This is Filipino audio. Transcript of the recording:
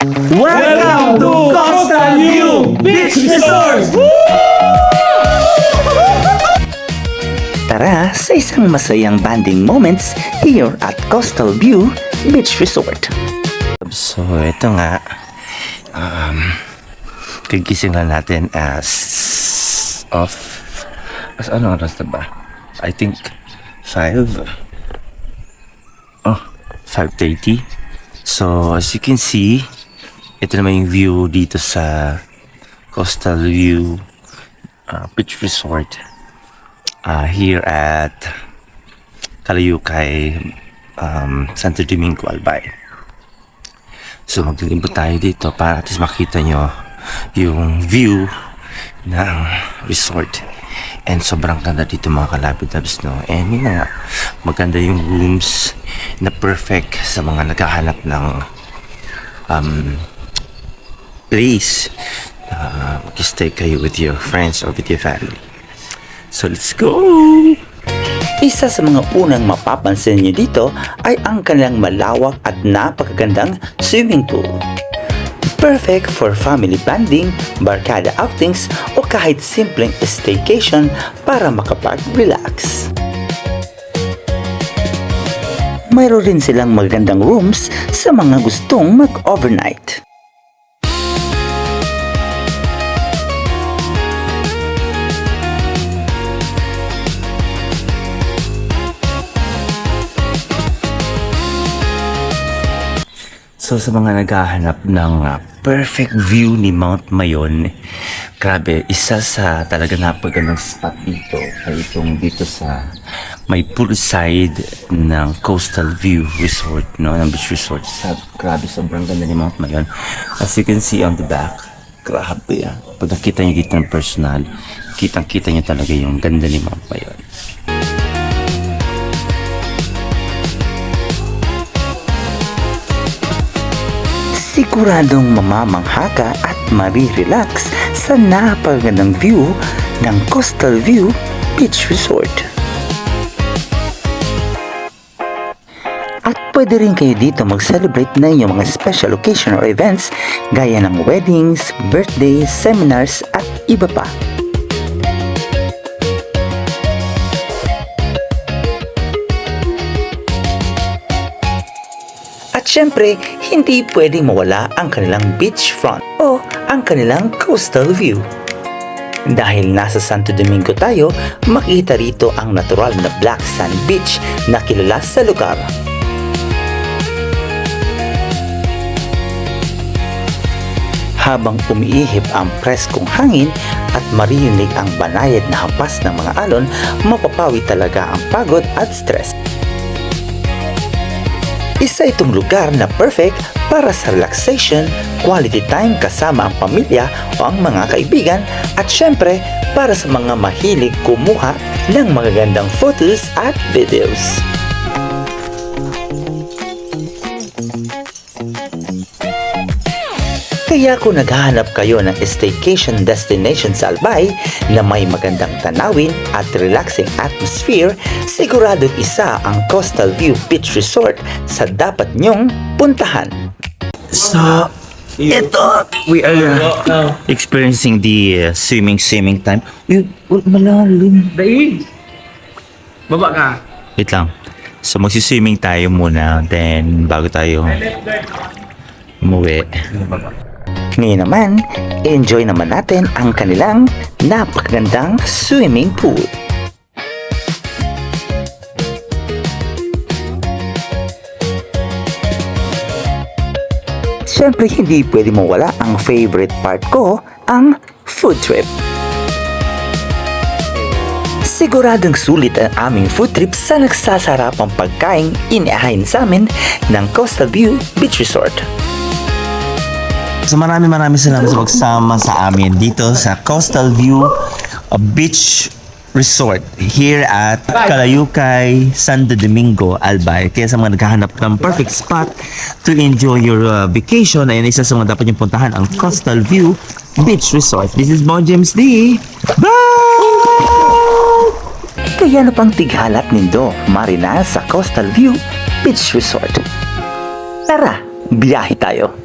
Welcome to Coastal View Beach Resort! Tara sa isang masayang banding moments here at Coastal View Beach Resort. So ito nga, gigising na natin as ano oras na ba? I think 5:30. So as you can see, ito naman yung view dito sa Coastal View Beach Resort here at Kalayukay, Santo Domingo, Albay. So maglilimbot tayo dito para at least makita nyo yung view ng resort. And sobrang ganda dito mga kalabid-labs, no? And yun na nga, maganda yung rooms na perfect sa mga naghahanap ng place mag-stay kayo with your friends or with your family. So let's go! Isa sa mga unang mapapansin niyo dito ay ang kanilang malawak at napakagandang swimming pool. Perfect for family bonding, barkada outings, o kahit simpleng staycation para makapag-relax. Mayroon rin silang magandang rooms sa mga gustong mag-overnight. So sa mga naghahanap ng perfect view ni Mount Mayon, grabe, isa sa talaga napagandang spot dito ay itong dito sa may poolside ng Coastal View Resort, no, ng beach resort. Grabe, sobrang ganda ni Mount Mayon. As you can see on the back, grabe ah. Pag nakita nyo dito ng personal, kitang-kita nyo talaga yung ganda ni Mount Mayon. Siguradong mamamangha ka at marirelax sa napakagandang view ng Coastal View Beach Resort. At pwede rin kayo dito mag-celebrate na inyong mga special occasion or events gaya ng weddings, birthdays, seminars at iba pa. At syempre, hindi pwedeng mawala ang kanilang beachfront o ang kanilang coastal view. Dahil nasa Santo Domingo tayo, makita rito ang natural na black sand beach na kilala sa lugar. Habang umiihip ang preskong hangin at marinig ang banayad na hampas ng mga alon, mapapawi talaga ang pagod at stress. Isa itong lugar na perfect para sa relaxation, quality time kasama ang pamilya o ang mga kaibigan at syempre para sa mga mahilig kumuha ng magagandang photos at videos. Kaya kung naghahanap kayo ng staycation destination sa Albay na may magandang tanawin at relaxing atmosphere, siguradong isa ang Coastal View Beach Resort sa dapat nyong puntahan. So, ito, we are experiencing the swimming time. Malalim. Daig! Baba ka. Wait lang. So, magsiswimming tayo muna, then bago tayo umuwi. Ngayon naman, enjoy naman natin ang kanilang napakagandang swimming pool. Siyempre, hindi pwede mawala ang favorite part ko, ang food trip. Siguradong sulit ang aming food trip sa nagsasarapang pagkain iniahain sa amin ng Coastal View Beach Resort. So maraming salamat sa pagsama sa amin dito sa Coastal View Beach Resort here at Kalayukay, Santo Domingo, Albay. Kaya sa mga naghahanap ng perfect spot to enjoy your vacation, ay isa sa mga dapat niyong puntahan ang Coastal View Beach Resort. This is Bon James D. Bye! Kaya na pang tighalap nindo, marina sa Coastal View Beach Resort. Tara, biyahe tayo!